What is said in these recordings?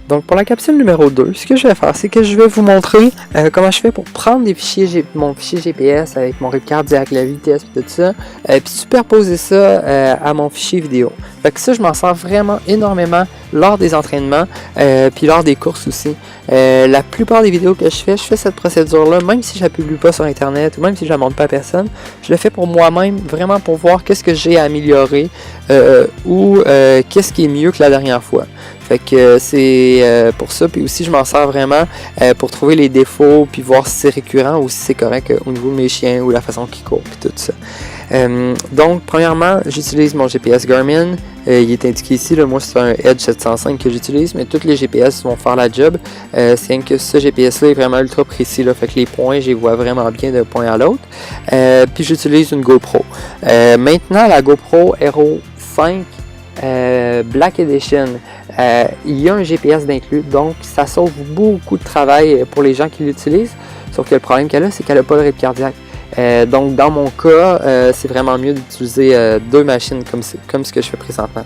Donc pour la capsule numéro 2, ce que je vais faire, c'est que je vais vous montrer comment je fais pour prendre des fichiers, mon fichier GPS avec mon rythme cardiaque, la vitesse et tout ça, puis superposer ça à mon fichier vidéo. Fait que ça, je m'en sers vraiment énormément lors des entraînements, puis lors des courses aussi. La plupart des vidéos que je fais cette procédure-là, même si je la publie pas sur Internet, ou même si je la montre pas à personne, je le fais pour moi-même, vraiment pour voir qu'est-ce que j'ai à améliorer, ou qu'est-ce qui est mieux que la dernière fois. Fait que c'est pour ça, puis aussi je m'en sers vraiment pour trouver les défauts, puis voir si c'est récurrent ou si c'est correct au niveau de mes chiens ou la façon qu'ils courent, puis tout ça. Donc, premièrement, j'utilise mon GPS Garmin. Il est indiqué ici, là, moi c'est un Edge 705 que j'utilise, mais tous les GPS vont faire la job. C'est rien que ce GPS-là est vraiment ultra précis, là, fait que les points, je les vois vraiment bien d'un point à l'autre. Puis j'utilise une GoPro. Maintenant, la GoPro Hero 5 Black Edition, il y a un GPS d'inclus, donc ça sauve beaucoup de travail pour les gens qui l'utilisent. Sauf que le problème qu'elle a, c'est qu'elle n'a pas le rythme cardiaque. Donc dans mon cas, c'est vraiment mieux d'utiliser deux machines comme ce que je fais présentement.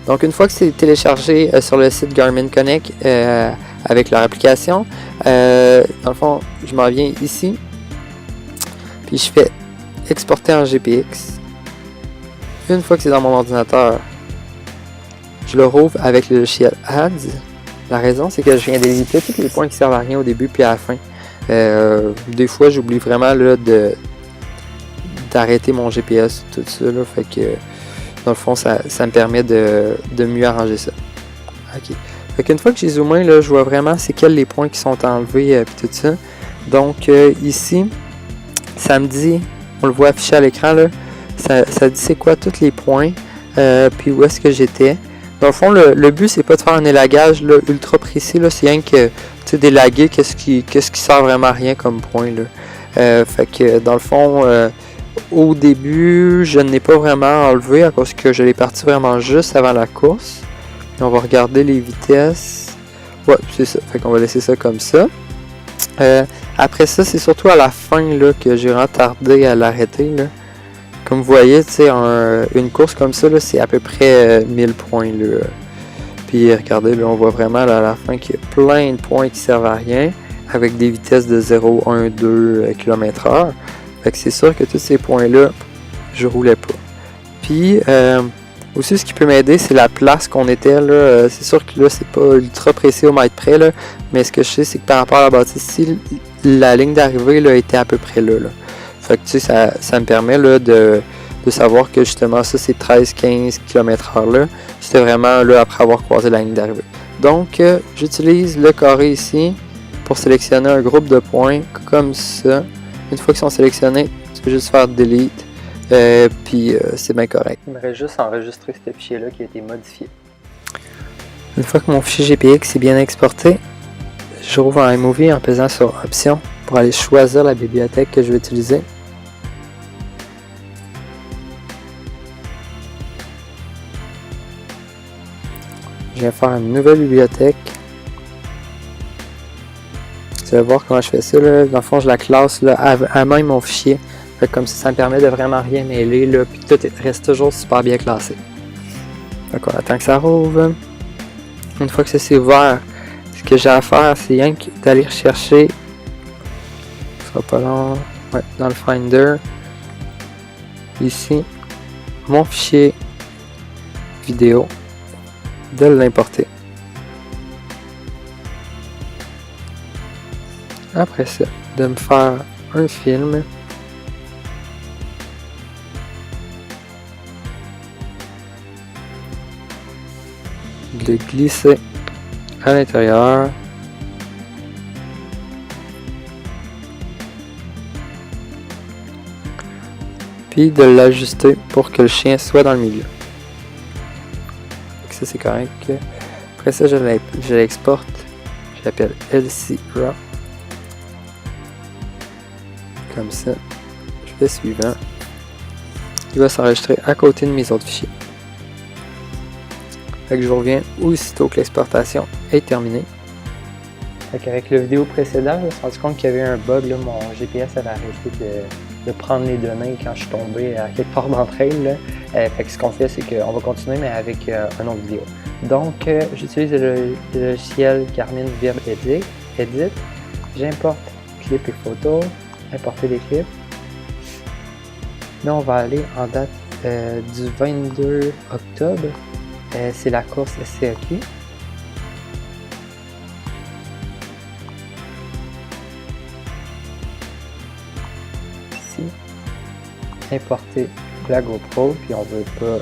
Donc une fois que c'est téléchargé sur le site Garmin Connect avec leur application, dans le fond, je m'en viens ici, puis je fais exporter en GPX. Une fois que c'est dans mon ordinateur, je le rouvre avec le logiciel Ads. La raison, c'est que je viens d'éviter tous les points qui servent à rien au début puis à la fin. Des fois, j'oublie vraiment là, d'arrêter mon GPS, tout ça. Là, fait que, dans le fond, ça me permet de mieux arranger ça. Ok. Fait qu'une fois que j'ai zoomé, là, je vois vraiment c'est quels les points qui sont enlevés et tout ça. Donc, ici, ça me dit, on le voit affiché à l'écran, là, ça dit c'est quoi tous les points, puis où est-ce que j'étais. Dans le fond, le but, c'est pas de faire un élagage là, ultra précis, là, c'est rien que d'élaguer qu'est-ce qui sert vraiment à rien comme point. Là. Fait que dans le fond, au début, je n'ai pas vraiment enlevé à cause que je l'ai parti vraiment juste avant la course. Et on va regarder les vitesses. Ouais, c'est ça. Fait qu'on va laisser ça comme ça. Après ça, c'est surtout à la fin là, que j'ai vraiment tardé à l'arrêter. Là. Comme vous voyez, une course comme ça, là, c'est à peu près 1000 points. Là. Puis regardez, là, on voit vraiment là, à la fin qu'il y a plein de points qui servent à rien, avec des vitesses de 0, 1, 2 km/h. Fait que c'est sûr que tous ces points-là, je roulais pas. Puis aussi, ce qui peut m'aider, c'est la place qu'on était. Là. C'est sûr que là, c'est pas ultra précis au mètre près, là, mais ce que je sais, c'est que par rapport à la bâtisse, si la ligne d'arrivée là, était à peu près là. Fait que tu sais, ça me permet là, de savoir que justement ça c'est 13-15 km/h là. C'était vraiment là après avoir croisé la ligne d'arrivée. Donc j'utilise le carré ici pour sélectionner un groupe de points comme ça. Une fois qu'ils sont sélectionnés, tu peux juste faire delete. Puis c'est bien correct. Il me reste juste enregistrer ce fichier-là qui a été modifié. Une fois que mon fichier GPX est bien exporté, je rouvre en iMovie en pesant sur Options pour aller choisir la bibliothèque que je vais utiliser. Je viens faire une nouvelle bibliothèque. Tu vas voir comment je fais ça. Là. Dans le fond, je la classe là, à même mon fichier. Fait que comme ça me permet de vraiment rien mêler. Là, puis tout reste toujours super bien classé. Donc on attend que ça rouvre. Une fois que ça c'est ouvert, ce que j'ai à faire, c'est rien que d'aller rechercher. Ce sera pas long. Ouais, dans le Finder. Ici. Mon fichier vidéo. De l'importer. Après ça, de me faire un film. De le glisser à l'intérieur. Puis de l'ajuster pour que le chien soit dans le milieu. Ça c'est correct. Après ça, je l'exporte. Je l'appelle LC Raw. Comme ça. Je fais suivant. Il va s'enregistrer à côté de mes autres fichiers. Fait que je vous reviens aussitôt que l'exportation est terminée. Avec la vidéo précédente, je me suis rendu compte qu'il y avait un bug. Là, mon GPS avait arrêté de prendre les données quand je suis tombé à quelque part d'entre elles. Fait que ce qu'on fait, c'est qu'on va continuer, mais avec une autre vidéo. Donc, j'utilise le logiciel Garmin Vibe Edit. J'importe clips et photos, importer les clips. Là, on va aller en date du 22 octobre. C'est la course SCAQ. Ici, importer la GoPro, puis on veut pas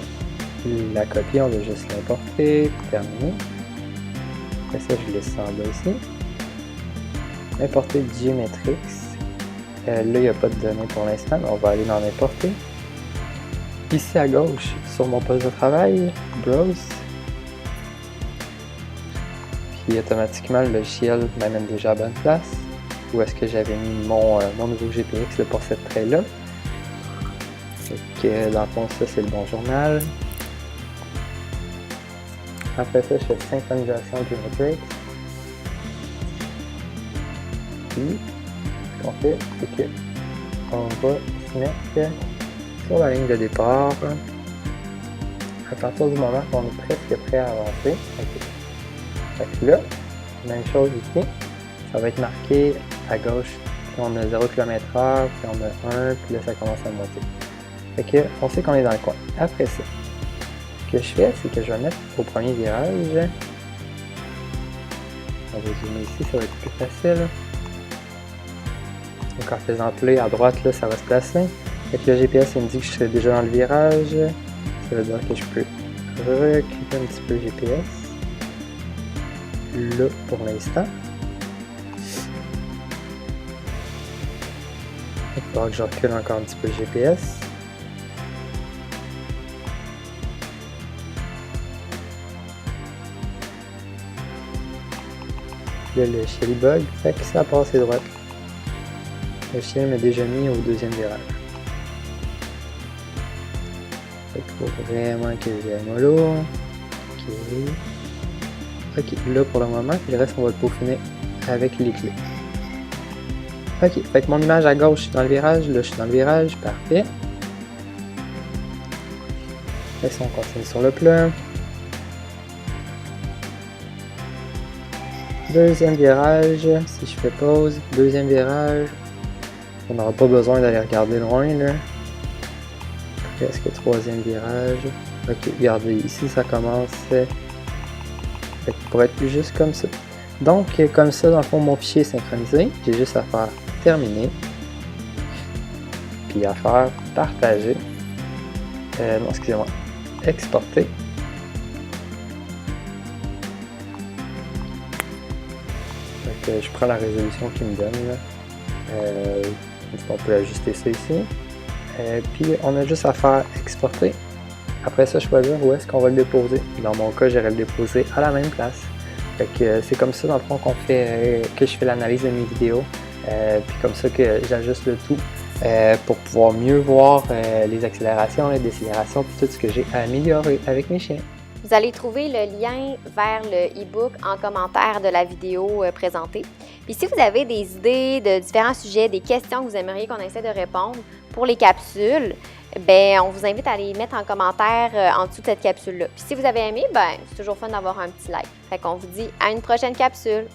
la copier, on veut juste l'importer, terminer. Après ça, je laisse ça en bas ici. Importer Geometrix. Là, il n'y a pas de données pour l'instant, mais on va aller dans l'importer. Ici à gauche, sur mon poste de travail, Browse. Puis automatiquement, le logiciel m'amène déjà à la bonne place. Où est-ce que j'avais mis mon nouveau GPX pour cette trait-là. Fait que dans le fond, ça c'est le bon journal. Après ça, je fais synchronisation Geometrix. Puis, ce qu'on fait, c'est qu'on va se mettre sur la ligne de départ à partir du moment qu'on est presque prêt à avancer. Okay. Fait que là, même chose ici, ça va être marqué à gauche, puis on a 0 km/h, puis on a 1, puis là ça commence à monter. Fait que on sait qu'on est dans le coin. Après ça, ce que je fais, c'est que je vais mettre au premier virage. On va zoomer ici, ça va être plus facile. Donc en faisant play à droite, là, ça va se placer. Et puis le GPS, il me dit que je serai déjà dans le virage. Ça veut dire que je peux recliquer un petit peu le GPS. Là, pour l'instant. Il faudra que je recule encore un petit peu le GPS. Là, le chien bug, fait que ça passe à droite. Le chien m'a déjà mis au deuxième virage. Fait qu'il faut vraiment que j'aille mollo. Ok, là pour le moment, puis le reste on va le peaufiner avec les clés. Ok, fait que mon image à gauche, je suis dans le virage, là je suis dans le virage, parfait. Là, on continue sur le plan. Deuxième virage, si je fais pause, deuxième virage. On n'aura pas besoin d'aller regarder loin là. Presque troisième virage. Ok, regardez, ici ça commence. Pour être plus juste comme ça. Donc, comme ça, dans le fond, mon fichier est synchronisé. J'ai juste à faire terminer. Puis à faire partager. Non, excusez-moi. Exporter. Donc, je prends la résolution qu'il me donne. On peut ajuster ça ici. Puis, on a juste à faire exporter. Après ça, choisir où est-ce qu'on va le déposer. Dans mon cas, j'irai le déposer à la même place. Fait que c'est comme ça, dans le fond, que je fais l'analyse de mes vidéos. Puis comme ça que j'ajuste le tout pour pouvoir mieux voir les accélérations, les décélérations, puis tout ce que j'ai à améliorer avec mes chiens. Vous allez trouver le lien vers le e-book en commentaire de la vidéo présentée. Puis si vous avez des idées de différents sujets, des questions que vous aimeriez qu'on essaie de répondre pour les capsules, ben on vous invite à les mettre en commentaire en dessous de cette capsule-là. Puis si vous avez aimé, ben c'est toujours fun d'avoir un petit like. Fait qu'on vous dit à une prochaine capsule.